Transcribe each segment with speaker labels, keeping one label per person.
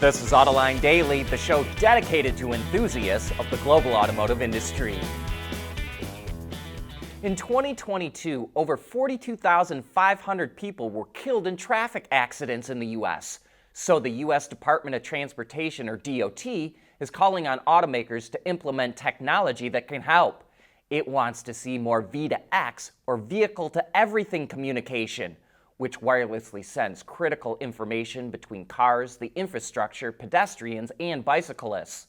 Speaker 1: This is Autoline Daily, the show dedicated to enthusiasts of the global automotive industry. In 2022, over 42,500 people were killed in traffic accidents in the U.S. So the U.S. Department of Transportation, or DOT, is calling on automakers to implement technology that can help. It wants to see more V2X, or vehicle-to-everything communication, which wirelessly sends critical information between cars, the infrastructure, pedestrians, and bicyclists.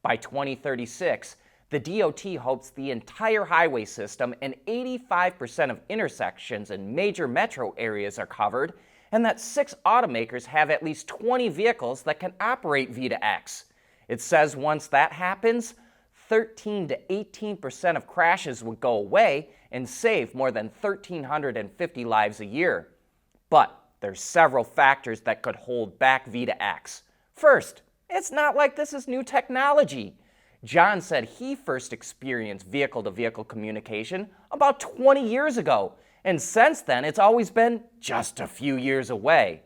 Speaker 1: By 2036, the DOT hopes the entire highway system and 85% of intersections in major metro areas are covered, and that 6 automakers have at least 20 vehicles that can operate V2X. It says once that happens, 13 to 18% of crashes would go away and save more than 1,350 lives a year. But there's several factors that could hold back V2X. First, it's not like this is new technology. John said he first experienced vehicle-to-vehicle communication about 20 years ago, and since then it's always been just a few years away.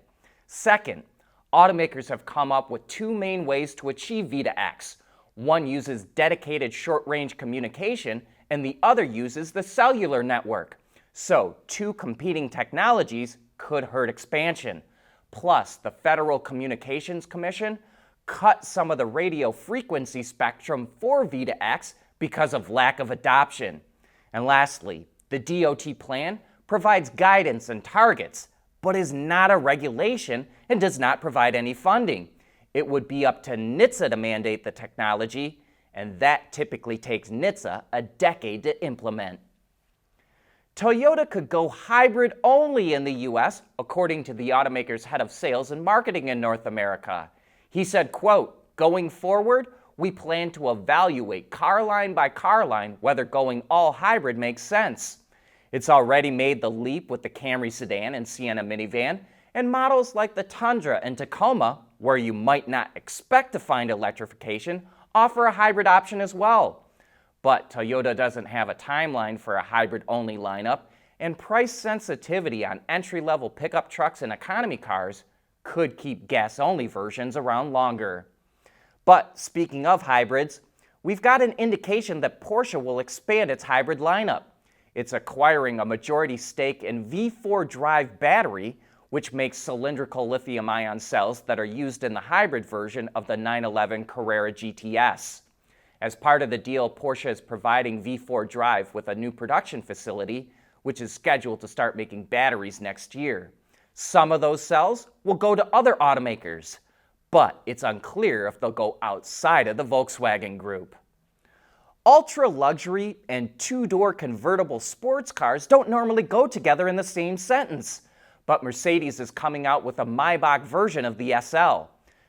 Speaker 1: Second, automakers have come up with 2 main ways to achieve V2X. One uses dedicated short-range communication, and the other uses the cellular network. So 2 competing technologies could hurt expansion. Plus, the Federal Communications Commission cut some of the radio frequency spectrum for V2X because of lack of adoption. And lastly, the DOT plan provides guidance and targets, but is not a regulation and does not provide any funding. It would be up to NHTSA to mandate the technology, and that typically takes NHTSA a decade to implement. Toyota could go hybrid only in the U.S., according to the automaker's head of sales and marketing in North America. He said, quote, "Going forward, we plan to evaluate car line by car line whether going all hybrid makes sense. It's already made the leap with the Camry sedan and Sienna minivan, and models like the Tundra and Tacoma, where you might not expect to find electrification, offer a hybrid option as well. But Toyota doesn't have a timeline for a hybrid-only lineup, and price sensitivity on entry-level pickup trucks and economy cars could keep gas-only versions around longer." But speaking of hybrids, we've got an indication that Porsche will expand its hybrid lineup. It's acquiring a majority stake in V4 Drive battery, which makes cylindrical lithium-ion cells that are used in the hybrid version of the 911 Carrera GTS. As part of the deal, Porsche is providing V4 Drive with a new production facility, which is scheduled to start making batteries next year. Some of those cells will go to other automakers, but it's unclear if they'll go outside of the Volkswagen Group. Ultra-luxury and 2-door convertible sports cars don't normally go together in the same sentence, but Mercedes is coming out with a Maybach version of the SL.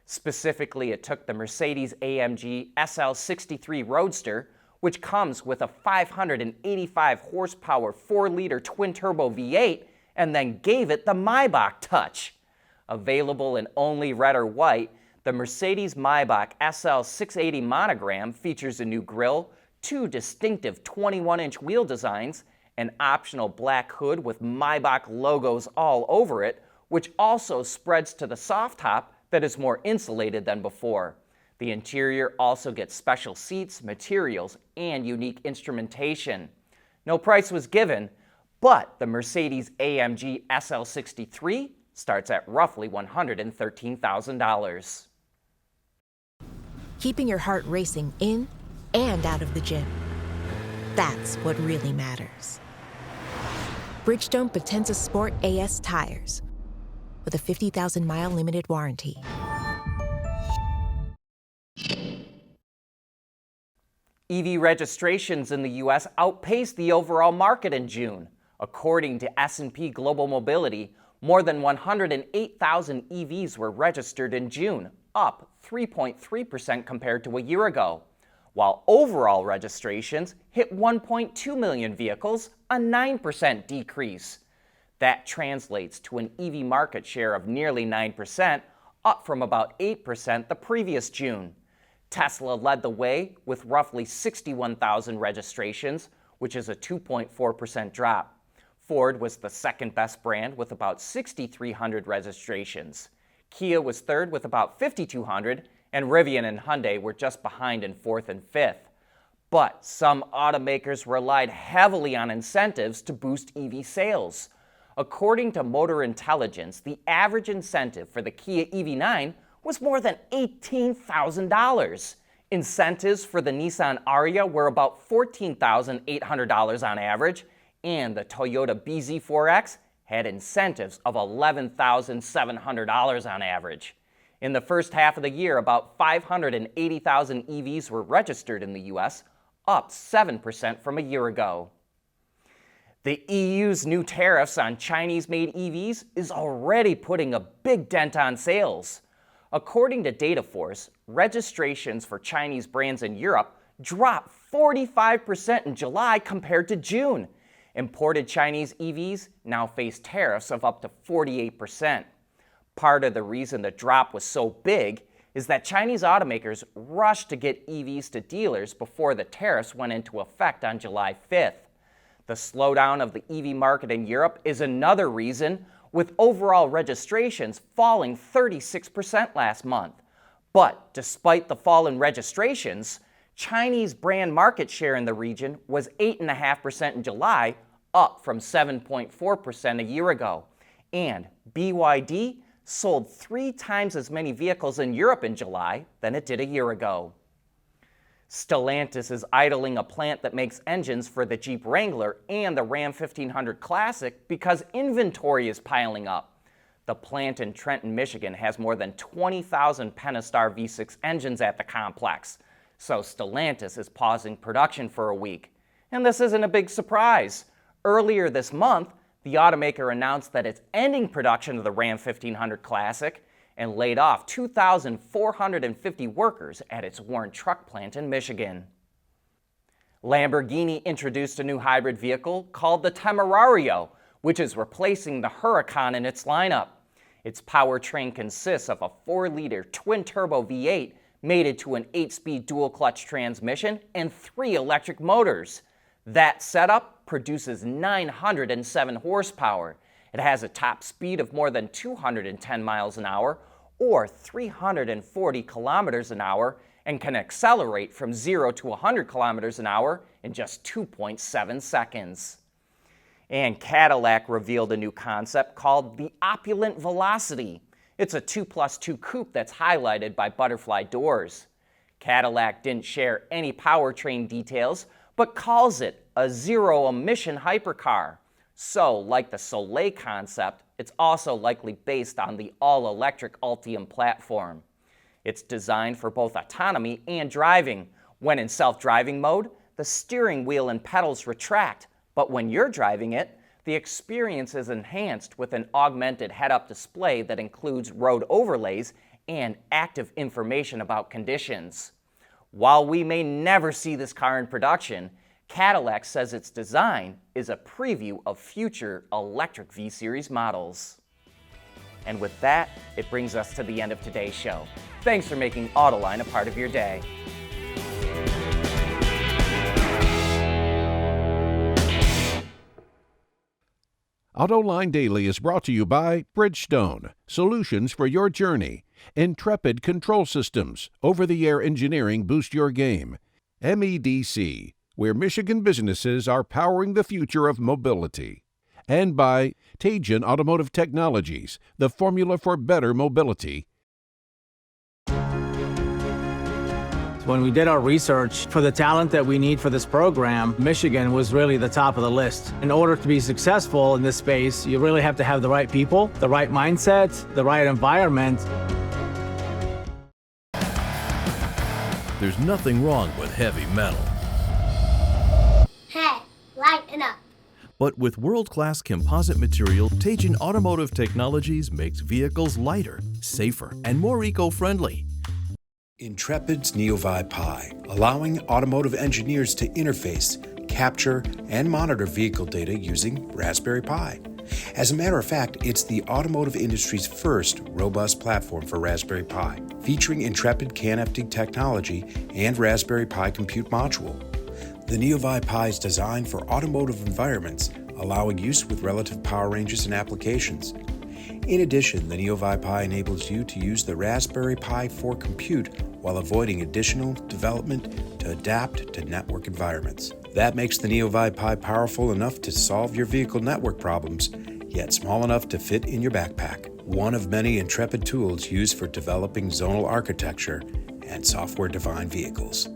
Speaker 1: Specifically, it took the Mercedes-AMG SL63 Roadster, which comes with a 585 horsepower 4-liter twin-turbo V8, and then gave it the Maybach touch. Available in only red or white, the Mercedes Maybach SL680 monogram features a new grille, 2 distinctive 21-inch wheel designs, an optional black hood with Maybach logos all over it, which also spreads to the soft top that is more insulated than before. The interior also gets special seats, materials, and unique instrumentation. No price was given, but the Mercedes-AMG SL63 starts at roughly $113,000.
Speaker 2: Keeping your heart racing in and out of the gym. That's what really matters. Bridgestone Potenza Sport AS tires, with a 50,000-mile limited warranty.
Speaker 1: EV registrations in the U.S. outpaced the overall market in June. According to S&P Global Mobility, more than 108,000 EVs were registered in June, up 3.3% compared to a year ago, while overall registrations hit 1.2 million vehicles, a 9% decrease. That translates to an EV market share of nearly 9%, up from about 8% the previous June. Tesla led the way with roughly 61,000 registrations, which is a 2.4% drop. Ford was the second best brand with about 6,300 registrations. Kia was third with about 5,200, and Rivian and Hyundai were just behind in fourth and fifth. But some automakers relied heavily on incentives to boost EV sales. According to Motor Intelligence, the average incentive for the Kia EV9 was more than $18,000. Incentives for the Nissan Ariya were about $14,800 on average, and the Toyota BZ4X had incentives of $11,700 on average. In the first half of the year, about 580,000 EVs were registered in the U.S., up 7% from a year ago. The EU's new tariffs on Chinese-made EVs is already putting a big dent on sales. According to Dataforce, registrations for Chinese brands in Europe dropped 45% in July compared to June. Imported Chinese EVs now face tariffs of up to 48%. Part of the reason the drop was so big is that Chinese automakers rushed to get EVs to dealers before the tariffs went into effect on July 5th. The slowdown of the EV market in Europe is another reason, with overall registrations falling 36% last month. But despite the fall in registrations, Chinese brand market share in the region was 8.5% in July, up from 7.4% a year ago. And BYD sold 3 times as many vehicles in Europe in July than it did a year ago. Stellantis is idling a plant that makes engines for the Jeep Wrangler and the Ram 1500 Classic because inventory is piling up. The plant in Trenton, Michigan has more than 20,000 Pentastar V6 engines at the complex, so Stellantis is pausing production for a week. And this isn't a big surprise. Earlier this month, the automaker announced that it's ending production of the Ram 1500 Classic and laid off 2,450 workers at its Warren truck plant in Michigan. Lamborghini introduced a new hybrid vehicle called the Temerario, which is replacing the Huracan in its lineup. Its powertrain consists of a 4-liter twin-turbo V8 mated to an 8-speed dual-clutch transmission and 3 electric motors. That setup produces 907 horsepower. It has a top speed of more than 210 miles an hour or 340 kilometers an hour and can accelerate from 0 to 100 kilometers an hour in just 2.7 seconds. And Cadillac revealed a new concept called the Opulent Velocity. It's a 2+2 coupe that's highlighted by butterfly doors. Cadillac didn't share any powertrain details, but calls it a zero-emission hypercar. So, like the Soleil concept, it's also likely based on the all-electric Ultium platform. It's designed for both autonomy and driving. When in self-driving mode, the steering wheel and pedals retract, but when you're driving it, the experience is enhanced with an augmented head-up display that includes road overlays and active information about conditions. While we may never see this car in production, Cadillac says its design is a preview of future electric V-Series models. And with that, it brings us to the end of today's show. Thanks for making Autoline a part of your day.
Speaker 3: Autoline Daily is brought to you by Bridgestone, solutions for your journey. Intrepid Control Systems, over-the-air engineering boost your game. MEDC, where Michigan businesses are powering the future of mobility. And by Tejan Automotive Technologies, the formula for better mobility.
Speaker 4: When we did our research for the talent that we need for this program, Michigan was really the top of the list. In order to be successful in this space, you really have to have the right people, the right mindset, the right environment.
Speaker 5: There's nothing wrong with heavy metal.
Speaker 6: Hey, lighten up.
Speaker 5: But with world-class composite material, Tejan Automotive Technologies makes vehicles lighter, safer, and more eco-friendly.
Speaker 7: Intrepid's NeoVi Pi, allowing automotive engineers to interface, capture, and monitor vehicle data using Raspberry Pi. As a matter of fact, it's the automotive industry's first robust platform for Raspberry Pi, featuring Intrepid CAN-FD technology and Raspberry Pi Compute Module. The NeoVi Pi is designed for automotive environments, allowing use with relative power ranges and applications. In addition, the NeoVi Pi enables you to use the Raspberry Pi for compute while avoiding additional development to adapt to network environments. That makes the NeoVi Pi powerful enough to solve your vehicle network problems, yet small enough to fit in your backpack. One of many Intrepid tools used for developing zonal architecture and software-defined vehicles.